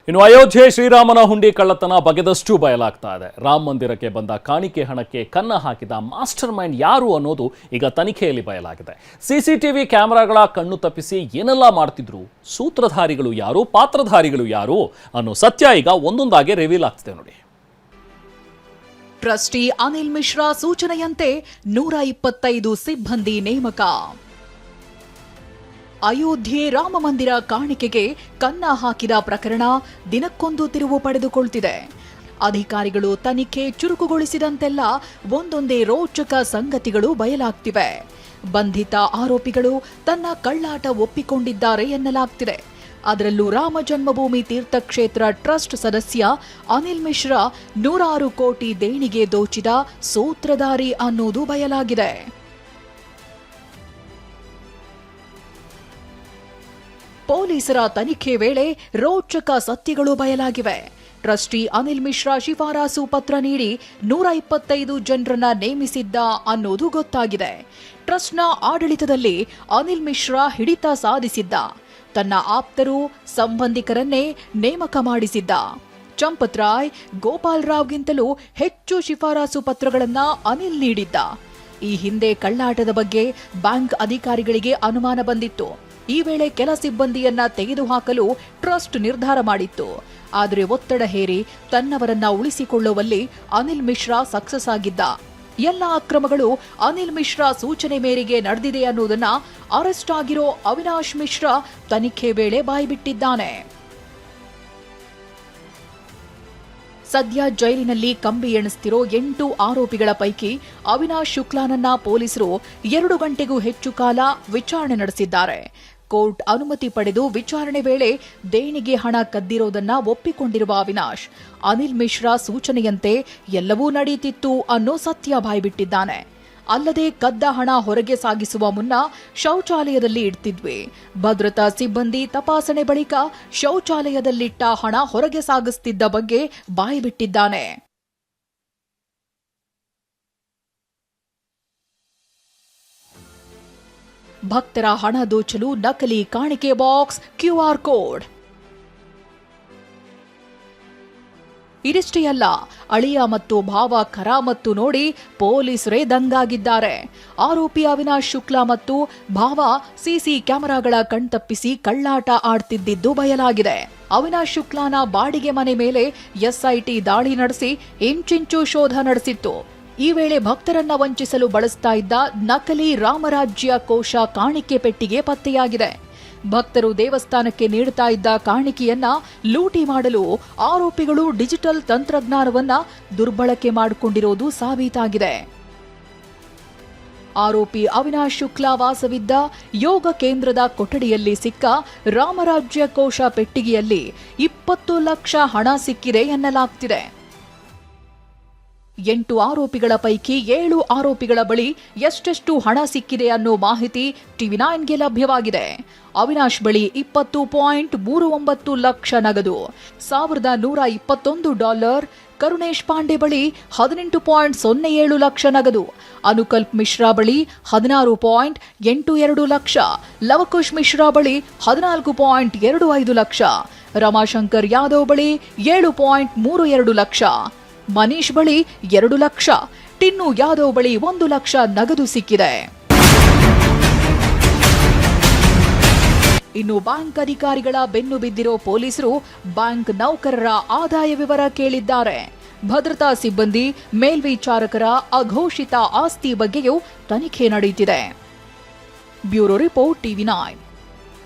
ಇನ್ನು ಅಯೋಧ್ಯೆ ಶ್ರೀರಾಮನ ಹುಂಡಿ ಕಳ್ಳತನ ಬಗೆದಷ್ಟು ಬಯಲಾಗ್ತಾ ಇದೆ. ರಾಮ ಮಂದಿರಕ್ಕೆ ಬಂದ ಕಾಣಿಕೆ ಹಣಕ್ಕೆ ಕನ್ನ ಹಾಕಿದ ಮಾಸ್ಟರ್ ಮೈಂಡ್ ಯಾರು ಅನ್ನೋದು ಈಗ ತನಿಖೆಯಲ್ಲಿ ಬಯಲಾಗಿದೆ. ಸಿಸಿಟಿವಿ ಕ್ಯಾಮೆರಾಗಳ ಕಣ್ಣು ತಪ್ಪಿಸಿ ಏನೆಲ್ಲ ಮಾಡ್ತಿದ್ರು, ಸೂತ್ರಧಾರಿಗಳು ಯಾರು, ಪಾತ್ರಧಾರಿಗಳು ಯಾರು ಅನ್ನೋ ಸತ್ಯ ಈಗ ಒಂದೊಂದಾಗಿ ರಿವೀಲ್ ಆಗ್ತಿದೆ ನೋಡಿ. ಟ್ರಸ್ಟಿ ಅನಿಲ್ ಮಿಶ್ರಾ ಸೂಚನೆಯಂತೆ 125 ಸಿಬ್ಬಂದಿ ನೇಮಕ. ಅಯೋಧ್ಯೆ ರಾಮ ಮಂದಿರ ಕಾಣಿಕೆಗೆ ಕನ್ನ ಹಾಕಿದ ಪ್ರಕರಣ ದಿನಕ್ಕೊಂದು ತಿರುವು ಪಡೆದುಕೊಳ್ತಿದೆ. ಅಧಿಕಾರಿಗಳು ತನಿಖೆ ಚುರುಕುಗೊಳಿಸಿದಂತೆಲ್ಲ ಒಂದೊಂದೇ ರೋಚಕ ಸಂಗತಿಗಳು ಬಯಲಾಗ್ತಿವೆ. ಬಂಧಿತ ಆರೋಪಿಗಳು ತನ್ನ ಕಳ್ಳಾಟ ಒಪ್ಪಿಕೊಂಡಿದ್ದಾರೆ ಎನ್ನಲಾಗ್ತಿದೆ. ಅದರಲ್ಲೂ ರಾಮ ಜನ್ಮಭೂಮಿ ತೀರ್ಥಕ್ಷೇತ್ರ ಟ್ರಸ್ಟ್ ಸದಸ್ಯ ಅನಿಲ್ ಮಿಶ್ರಾ 106 ಕೋಟಿ ದೇಣಿಗೆ ದೋಚಿದ ಸೂತ್ರಧಾರಿ ಅನ್ನೋದು ಬಯಲಾಗಿದೆ. ಪೊಲೀಸರ ತನಿಖೆ ವೇಳೆ ರೋಚಕ ಸತ್ಯಗಳು ಬಯಲಾಗಿವೆ. ಟ್ರಸ್ಟಿ ಅನಿಲ್ ಮಿಶ್ರಾ ಶಿಫಾರಸು ಪತ್ರ ನೀಡಿ 125 ಜನರನ್ನ ನೇಮಿಸಿದ್ದ ಅನ್ನೋದು ಗೊತ್ತಾಗಿದೆ. ಟ್ರಸ್ಟ್ನ ಆಡಳಿತದಲ್ಲಿ ಅನಿಲ್ ಮಿಶ್ರಾ ಹಿಡಿತ ಸಾಧಿಸಿದ್ದ. ತನ್ನ ಆಪ್ತರು, ಸಂಬಂಧಿಕರನ್ನೇ ನೇಮಕ ಮಾಡಿಸಿದ್ದ. ಚಂಪತ್ ರಾಯ್, ಗೋಪಾಲ್ ರಾವ್ಗಿಂತಲೂ ಹೆಚ್ಚು ಶಿಫಾರಸು ಪತ್ರಗಳನ್ನ ಅನಿಲ್ ನೀಡಿದ್ದ. ಈ ಹಿಂದೆ ಕಳ್ಳಾಟದ ಬಗ್ಗೆ ಬ್ಯಾಂಕ್ ಅಧಿಕಾರಿಗಳಿಗೆ ಅನುಮಾನ ಬಂದಿತ್ತು. ಈ ವೇಳೆ ಕೆಲ ಸಿಬ್ಬಂದಿಯನ್ನ ತೆಗೆದುಹಾಕಲು ಟ್ರಸ್ಟ್ ನಿರ್ಧಾರ ಮಾಡಿತ್ತು. ಆದರೆ ಒತ್ತಡ ಹೇರಿ ತನ್ನವರನ್ನ ಉಳಿಸಿಕೊಳ್ಳುವಲ್ಲಿ ಅನಿಲ್ ಮಿಶ್ರಾ ಸಕ್ಸಸ್ ಆಗಿದ್ದ. ಎಲ್ಲ ಅಕ್ರಮಗಳು ಅನಿಲ್ ಮಿಶ್ರಾ ಸೂಚನೆ ಮೇರೆಗೆ ನಡೆದಿದೆ ಅನ್ನೋದನ್ನ ಅರೆಸ್ಟ್ ಆಗಿರೋ ಅವಿನಾಶ್ ಮಿಶ್ರಾ ತನಿಖೆ ವೇಳೆ ಬಾಯ್ಬಿಟ್ಟಿದ್ದಾನೆ. ಸದ್ಯ ಜೈಲಿನಲ್ಲಿ ಕಂಬಿ ಎಣಿಸ್ತಿರೋ 8 ಆರೋಪಿಗಳ ಪೈಕಿ ಅವಿನಾಶ್ ಶುಕ್ಲಾನನ್ನ ಪೊಲೀಸರು 2 ಗಂಟೆಗೂ ಹೆಚ್ಚು ಕಾಲ ವಿಚಾರಣೆ ನಡೆಸಿದ್ದಾರೆ. ಕೋರ್ಟ್ ಅನುಮತಿ ಪಡೆದು ವಿಚಾರಣೆ ವೇಳೆ ದೇಣಿಗೆ ಹಣ ಕದ್ದಿರೋದನ್ನ ಒಪ್ಪಿಕೊಂಡಿರುವ ಅವಿನಾಶ್, ಅನಿಲ್ ಮಿಶ್ರಾ ಸೂಚನೆಯಂತೆ ಎಲ್ಲವೂ ನಡೆಯುತ್ತಿತ್ತು ಅನ್ನೋ ಸತ್ಯ ಬಾಯ್ಬಿಟ್ಟಿದ್ದಾನೆ. ಅಲ್ಲದೆ ಕದ್ದ ಹಣ ಹೊರಗೆ ಸಾಗಿಸುವ ಮುನ್ನ ಶೌಚಾಲಯದಲ್ಲಿ ಇಡ್ತಿದ್ವಿ. ಭದ್ರತಾ ಸಿಬ್ಬಂದಿ ತಪಾಸಣೆ ಬಳಿಕ ಶೌಚಾಲಯದಲ್ಲಿಟ್ಟ ಹಣ ಹೊರಗೆ ಸಾಗಿಸುತ್ತಿದ್ದ ಬಗ್ಗೆ ಬಾಯ್ಬಿಟ್ಟಿದ್ದಾನೆ. ಭಕ್ತರ ಹಣ ದೋಚಲು ನಕಲಿ ಕಾಣಿಕೆ ಬಾಕ್ಸ್, QR ಕೋಡ್. ಇದಿಷ್ಟೇ ಅಲ್ಲ, ಅಳಿಯ ಮತ್ತು ಭಾವ ಕರಾಮತ್ತು ನೋಡಿ ಪೊಲೀಸರೇ ದಂಗಾಗಿದ್ದಾರೆ. ಆರೋಪಿ ಅವಿನಾಶ್ ಶುಕ್ಲಾ ಮತ್ತು ಭಾವ ಸಿಸಿ ಕ್ಯಾಮೆರಾಗಳ ಕಣ್ತಪ್ಪಿಸಿ ಕಳ್ಳಾಟ ಆಡ್ತಿದ್ದಿದ್ದು ಬಯಲಾಗಿದೆ. ಅವಿನಾಶ್ ಶುಕ್ಲಾನ ಬಾಡಿಗೆ ಮನೆ ಮೇಲೆ SIT ದಾಳಿ ನಡೆಸಿ ಇಂಚಿಂಚು ಶೋಧ ನಡೆಸಿತ್ತು. ಈ ವೇಳೆ ಭಕ್ತರನ್ನ ವಂಚಿಸಲು ಬಳಸ್ತಾ ಇದ್ದ ನಕಲಿ ರಾಮರಾಜ್ಯ ಕೋಶ ಕಾಣಿಕೆ ಪೆಟ್ಟಿಗೆ ಪತ್ತೆಯಾಗಿದೆ. ಭಕ್ತರು ದೇವಸ್ಥಾನಕ್ಕೆ ನೀಡುತ್ತಾ ಇದ್ದ ಕಾಣಿಕೆಯನ್ನ ಲೂಟಿ ಮಾಡಲು ಆರೋಪಿಗಳು ಡಿಜಿಟಲ್ ತಂತ್ರಜ್ಞಾನವನ್ನ ದುರ್ಬಳಕೆ ಮಾಡಿಕೊಂಡಿರೋದು ಸಾಬೀತಾಗಿದೆ. ಆರೋಪಿ ಅವಿನಾಶ್ ಶುಕ್ಲಾ ವಾಸವಿದ್ದ ಯೋಗ ಕೇಂದ್ರದ ಕೊಠಡಿಯಲ್ಲಿ ಸಿಕ್ಕ ರಾಮರಾಜ್ಯ ಕೋಶ ಪೆಟ್ಟಿಗೆಯಲ್ಲಿ 20 ಲಕ್ಷ ಹಣ ಸಿಕ್ಕಿದೆ ಎನ್ನಲಾಗ್ತಿದೆ. 8 ಆರೋಪಿಗಳ ಪೈಕಿ 7 ಆರೋಪಿಗಳ ಬಳಿ ಎಷ್ಟೆಷ್ಟು ಹಣ ಸಿಕ್ಕಿದೆ ಅನ್ನೋ ಮಾಹಿತಿ TV9ಗೆ ಲಭ್ಯವಾಗಿದೆ. ಅವಿನಾಶ್ ಬಳಿ $20.39 ಲಕ್ಷ ನಗದು, $1,121. ಕರುಣೇಶ್ ಪಾಂಡೆ ಬಳಿ $18.07 ಲಕ್ಷ ನಗದು, ಅನುಕಲ್ಪ್ ಮಿಶ್ರಾ ಬಳಿ $16.82 ಲಕ್ಷ, ಲವಕುಶ್ ಮಿಶ್ರಾ ಬಳಿ $14.25 ಲಕ್ಷ, ರಮಾಶಂಕರ್ ಯಾದವ್ ಬಳಿ $7.32 ಲಕ್ಷ, ಮನೀಶ್ ಬಳಿ 2 ಲಕ್ಷ, ಟಿನ್ನು ಯಾದವ್ ಬಳಿ 1 ಲಕ್ಷ ನಗದು ಸಿಕ್ಕಿದೆ. ಇನ್ನು ಬ್ಯಾಂಕ್ ಅಧಿಕಾರಿಗಳ ಬೆನ್ನು ಬಿದ್ದಿರೋ ಪೊಲೀಸರು ಬ್ಯಾಂಕ್ ನೌಕರರ ಆದಾಯ ವಿವರ ಕೇಳಿದ್ದಾರೆ. ಭದ್ರತಾ ಸಿಬ್ಬಂದಿ, ಮೇಲ್ವಿಚಾರಕರ ಅಘೋಷಿತ ಆಸ್ತಿ ಬಗ್ಗೆಯೂ ತನಿಖೆ ನಡೆಯುತ್ತಿದೆ. Bureau report TV9.